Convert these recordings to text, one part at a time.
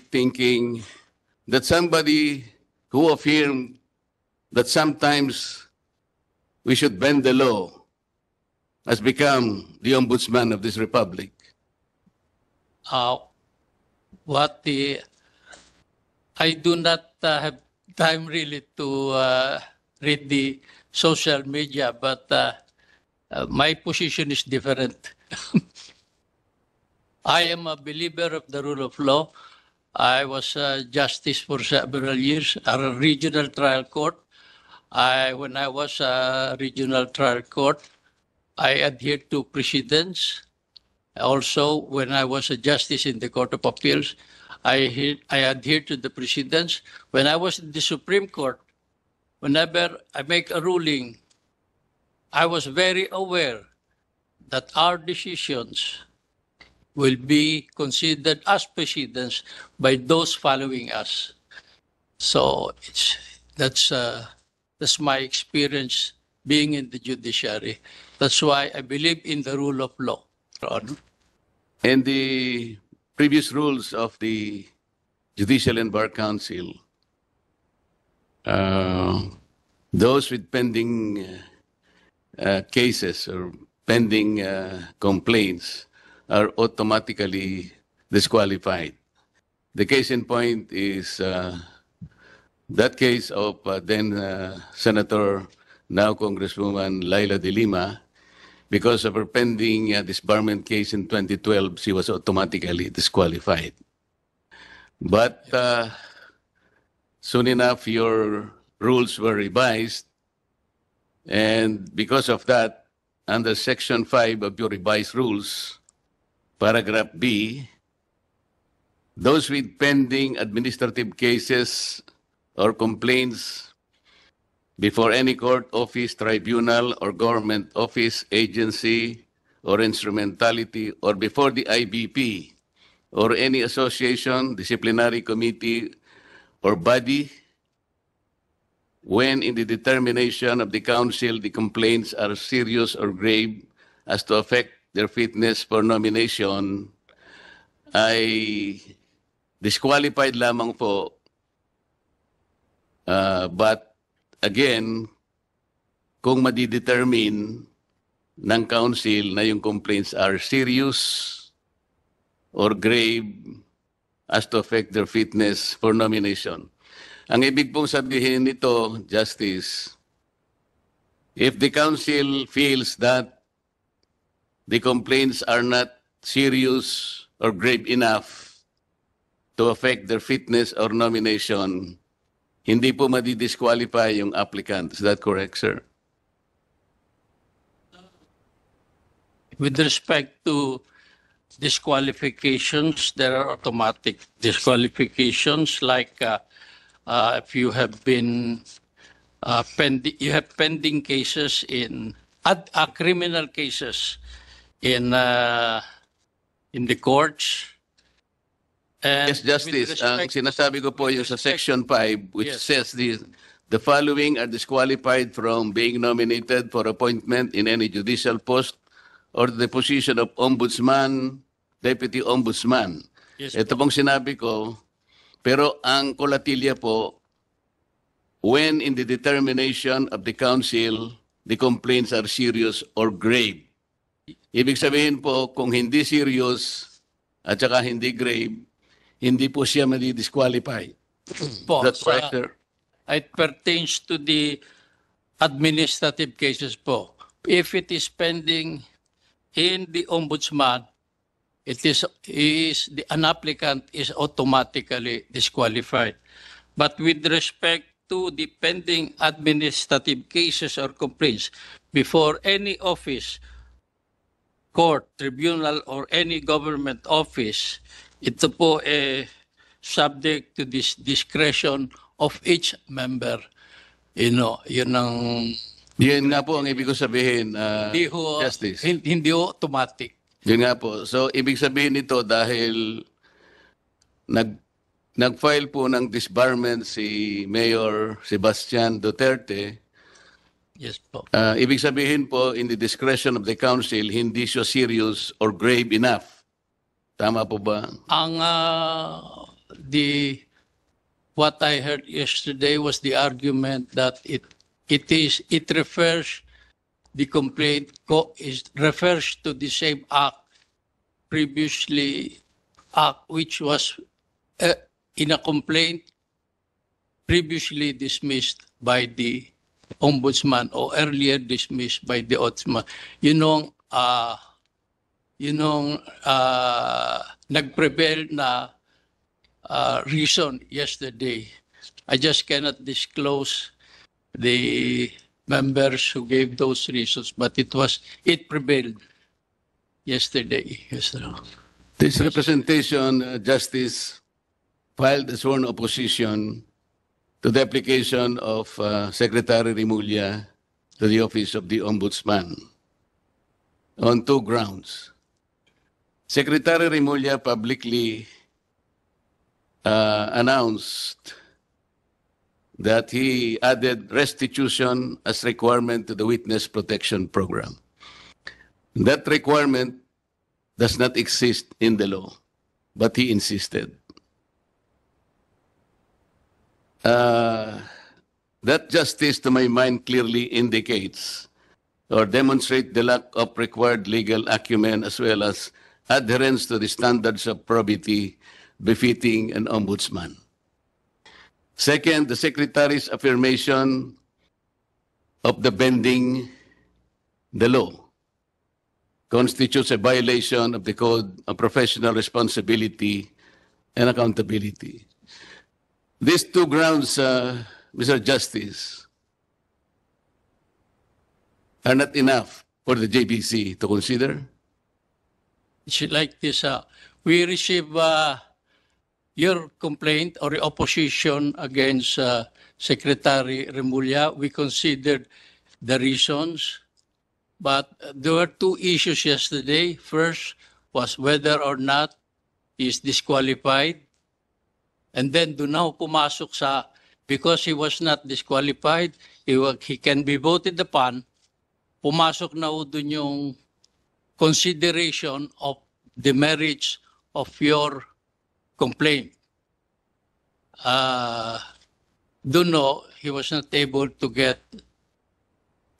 naive thinking that somebody who affirmed that sometimes we should bend the law has become the ombudsman of this republic? I do not have time really to read the social media, but my position is different. I am a believer of the rule of law. I was a justice for several years at a regional trial court. When I was a regional trial court, I adhered to precedents. Also, when I was a justice in the Court of Appeals, I adhered to the precedents. When I was in the Supreme Court, whenever I make a ruling, I was very aware that our decisions will be considered as precedents by those following us. So that's my experience being in the judiciary. That's why I believe in the rule of law, Your Honor. And the previous rules of the Judicial and Bar Council, those with pending cases or pending complaints are automatically disqualified. The case in point is that case of then Senator, now Congresswoman Laila de Lima. Because of her pending disbarment case in 2012, she was automatically disqualified. But soon enough, your rules were revised. And because of that, under Section 5 of your revised rules, Paragraph B, those with pending administrative cases or complaints before any court, office, tribunal, or government office, agency, or instrumentality, or before the IBP, or any association, disciplinary committee, or body, when in the determination of the council the complaints are serious or grave as to affect their fitness for nomination, ay disqualified lamang po. But again, kung madidetermine ng council na yung complaints are serious or grave as to affect their fitness for nomination. Ang ibig pong sabihin nito, Justice, if the council feels that the complaints are not serious or grave enough to affect their fitness or nomination, hindi po madi-disqualify yung applicant. Is that correct, sir? With respect to disqualifications, there are automatic disqualifications like if you have been pending cases in criminal cases in the courts. And yes, Justice. Ang sinasabi ko po yung sa Section 5, which yes, says the following are disqualified from being nominated for appointment in any judicial post or the position of ombudsman, deputy ombudsman. Yes, ito pong sinabi ko, pero ang kolatilya po, when in the determination of the council, the complaints are serious or grave. Ibig sabihin po, kung hindi serious at saka hindi grave, hindi po siya madi-disqualify. That's correct, sir? It pertains to the administrative cases po. If it is pending in the ombudsman, an applicant is automatically disqualified. But with respect to the pending administrative cases or complaints before any office, court, tribunal, or any government office, ito po subject to this discretion of each member. Yun ang... Yun nga po ang ibig ko sabihin, Justice. Hindi automatic. Yun nga po. So, ibig sabihin nito dahil nag-file po ng disbarment si Mayor Sebastian Duterte. Yes po. Ibig sabihin po, in the discretion of the council, hindi siya serious or grave enough. Tama po ba? Ang what I heard yesterday was the argument that it refers, the complaint refers to the same act previously, which was in a complaint previously dismissed by the ombudsman or earlier dismissed by the ombudsman. Nag-prevail na reason yesterday. I just cannot disclose the members who gave those reasons, but it prevailed yesterday. Yes, sir. This representation, Justice, filed a sworn opposition to the application of Secretary Rimulya to the Office of the Ombudsman on two grounds. Secretary Rimulya publicly announced that he added restitution as requirement to the Witness Protection Program. That requirement does not exist in the law, but he insisted. That, Justice, to my mind, clearly indicates or demonstrates the lack of required legal acumen as well as adherence to the standards of probity befitting an ombudsman. Second, the Secretary's affirmation of the bending the law constitutes a violation of the Code of Professional Responsibility and Accountability. These two grounds, Mr. Justice, are not enough for the JBC to consider? It's like this. We receive your complaint or opposition against Secretary Rimulya. We considered the reasons, but there were two issues yesterday. First was whether or not he is disqualified. And then doon na pumasok sa, because he was not disqualified, he can be voted upon, pumasok na doon yung consideration of the merits of your complaint. Doon he was not able to get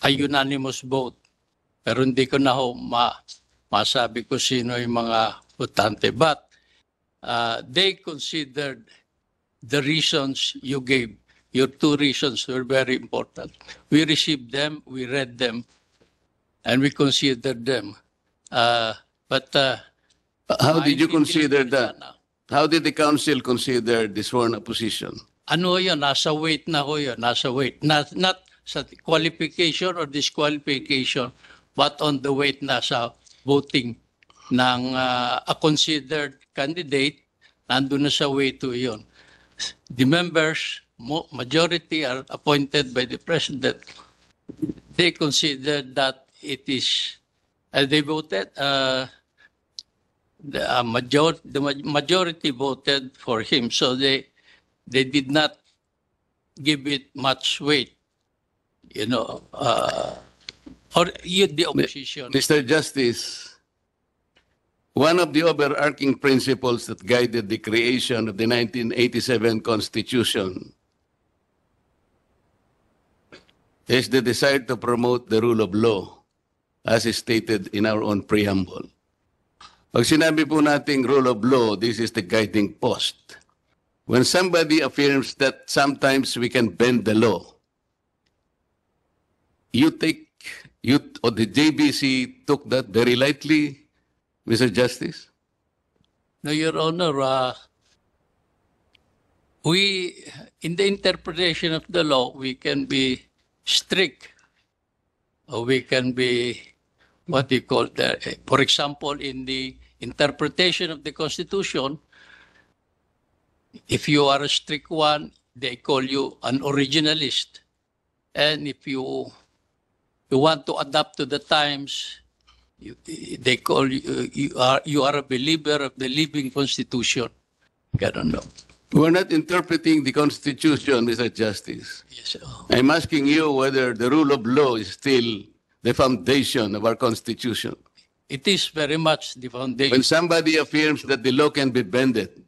a unanimous vote. Pero hindi ko na masabi ko sino yung mga votante. But they considered the reasons you gave. Your two reasons were very important. We received them, we read them, and we considered them. But how did you consider that? How did the council consider the sworn opposition? Ano yun? Nasa weight na ho yun. Nasa weight. Not sa qualification or disqualification, but on the weight na sa voting ng a considered candidate, nandun na sa weight to yun. The members, majority are appointed by the president. They considered that it is, they voted, the majority voted for him, so they did not give it much weight, or the opposition. Mr. Justice, one of the overarching principles that guided the creation of the 1987 Constitution is the desire to promote the rule of law, as is stated in our own preamble. Pag sinabi po nating rule of law, this is the guiding post. When somebody affirms that sometimes we can bend the law, you or the JBC took that very lightly, Mr. Justice? No, Your Honor, we, in the interpretation of the law, we can be strict, or we can be, what do you call that? For example, in the interpretation of the Constitution, if you are a strict one, they call you an originalist. And if you want to adapt to the times, they call you are a believer of the living Constitution. I don't know. We're not interpreting the Constitution, Mr. Justice. Yes, sir. I'm asking you whether the rule of law is still the foundation of our Constitution. It is very much the foundation. When somebody affirms that the law can be bended,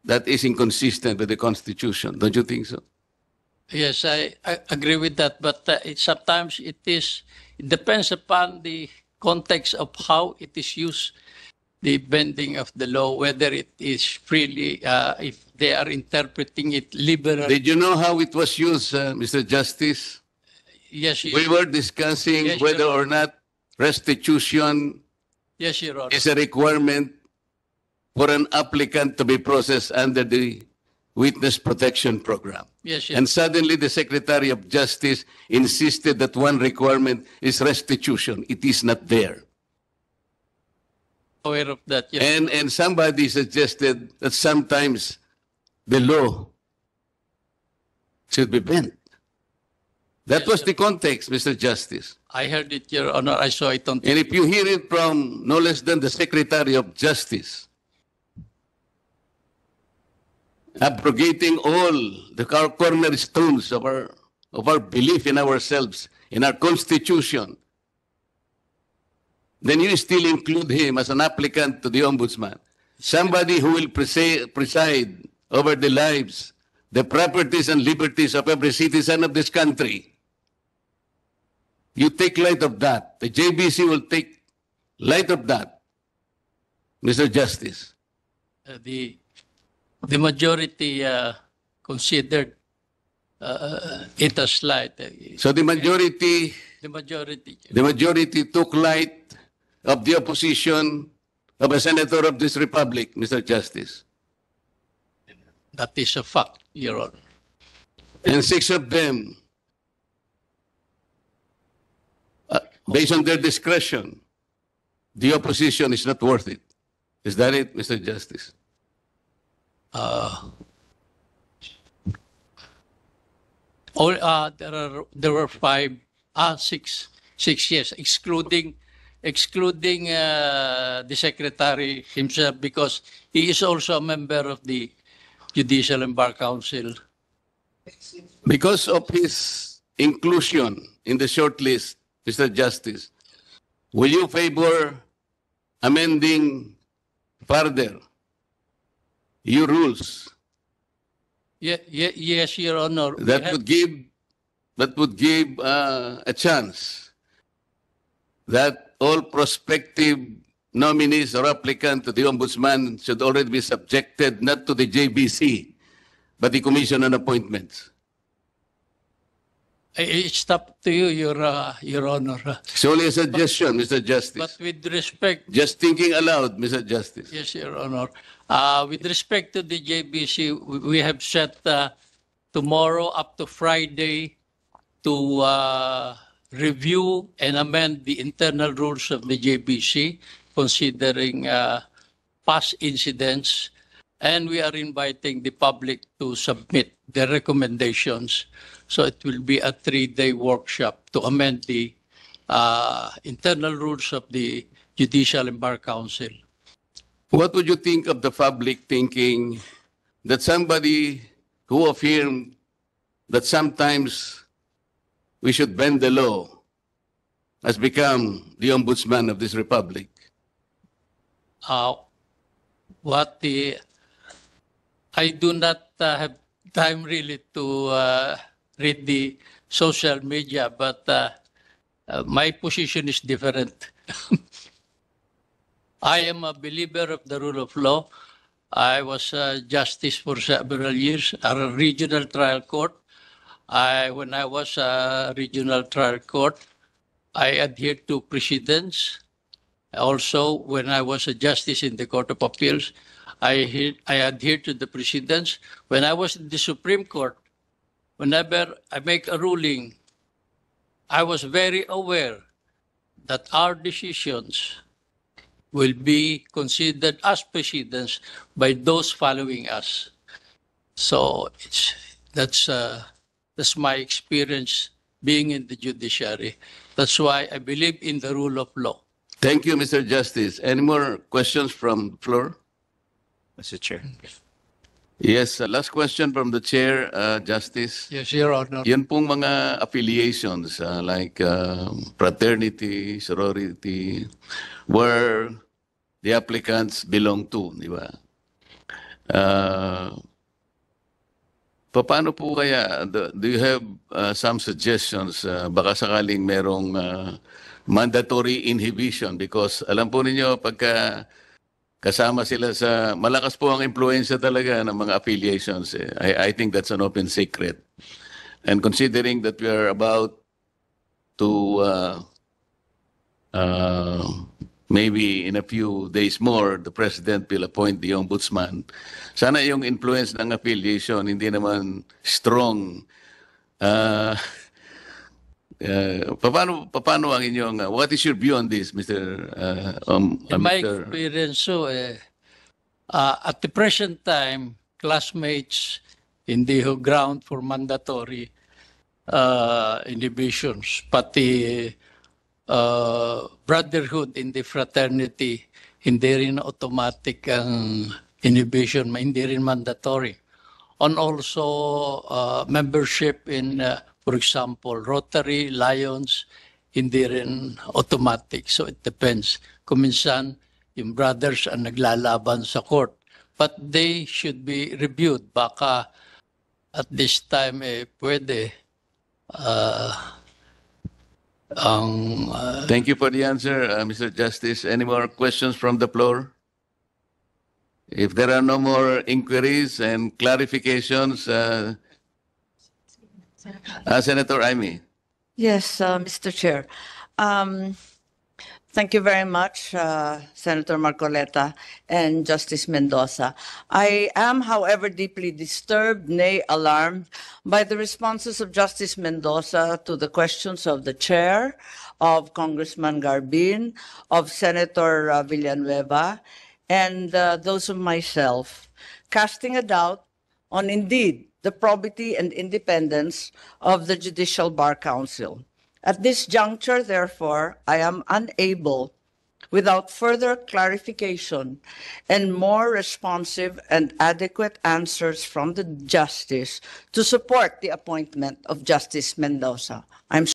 that is inconsistent with the Constitution. Don't you think so? Yes, I agree with that, but sometimes it depends upon the context of how it is used, the bending of the law, whether it is freely, if they are interpreting it liberally. Did you know how it was used, Mr. Justice? Yes, We were discussing Yes, whether Your or not restitution yes, Your Honor. is a requirement for an applicant to be processed under the Witness Protection Program. Yes, yes. And suddenly the Secretary of Justice insisted that one requirement is restitution. It is not there. Aware of that. Yes. And somebody suggested that sometimes the law should be bent. That was the context, Mr. Justice. I heard it, Your Honor. I saw it on And if you hear it from no less than the Secretary of Justice, abrogating all the cornerstones of our belief in ourselves, in our Constitution, then you still include him as an applicant to the Ombudsman. Somebody who will preside over the lives, the properties and liberties of every citizen of this country. You take light of that. The JBC will take light of that, Mr. Justice. the majority considered it as slight. So the majority The majority. took light of the opposition of a senator of this republic, Mr. Justice. That is a fact, Your Honor. And 6 of them, based on their discretion, the opposition is not worth it. Is that it, Mr. Justice? There were six yes, excluding the secretary himself, because he is also a member of the Judicial and Bar Council. Because of his inclusion in the short list, Mr. Justice, will you favor amending further your rules Yes, Your Honor. We that have- would give a chance that all prospective nominees or applicants to the Ombudsman should already be subjected not to the JBC, but the Commission on Appointments? It's up to you, Your Honor. It's only a suggestion, Mr. Justice. But with respect, Just thinking aloud, Mr. Justice. yes, Your Honor. With respect to the JBC, we have set tomorrow up to Friday to review and amend the internal rules of the JBC, considering past incidents. And we are inviting the public to submit their recommendations. So it will be a 3-day workshop to amend the internal rules of the Judicial and Bar Council. What would you think of the public thinking that somebody who affirmed that sometimes we should bend the law has become the ombudsman of this republic? I do not have time really to read the social media, but my position is different. I am a believer of the rule of law. I was a justice for several years at a regional trial court. When I was a regional trial court, I adhered to precedents. Also, when I was a justice in the Court of Appeals, I adhered to the precedents. When I was in the Supreme Court, whenever I make a ruling, I was very aware that our decisions will be considered as precedents by those following us. So that's my experience being in the judiciary. That's why I believe in the rule of law. Thank you, Mr. Justice. Any more questions from the floor? Mr. Chair. Yes, last question from the chair, Justice. Yes, Your Honor. Yan pong mga affiliations like fraternity, sorority, where the applicants belong to, di ba? Paano po kaya, do you have some suggestions? Baka sakaling merong mandatory inhibition because alam po ninyo pagka kasama sila sa, malakas po ang influensya talaga ng mga affiliations. I think that's an open secret. And considering that we are about to maybe in a few days more, the President will appoint the Ombudsman. Sana yung influence ng affiliation, hindi naman strong. Paano ang inyong, what is your view on this, Mr. In my Mr. experience, at the present time, classmates hindi ho ground for mandatory inhibitions, pati brotherhood in the fraternity, hindi rin automatic ang inhibition, hindi rin mandatory. On also membership in, for example, Rotary, Lions, hindi rin automatic. So it depends. Kung minsan, yung brothers ang naglalaban sa court. But they should be reviewed. Baka at this time, pwede. Thank you for the answer, Mr. Justice. Any more questions from the floor? If there are no more inquiries and clarifications, Senator Amy. Yes, Mr. Chair. Thank you very much, Senator Marcoleta and Justice Mendoza. I am, however, deeply disturbed, nay alarmed, by the responses of Justice Mendoza to the questions of the chair, of Congressman Garbin, of Senator Villanueva, and those of myself, casting a doubt on indeed the probity and independence of the Judicial Bar Council. At this juncture, therefore, I am unable, without further clarification and more responsive and adequate answers from the Justice, to support the appointment of Justice Mendoza. I'm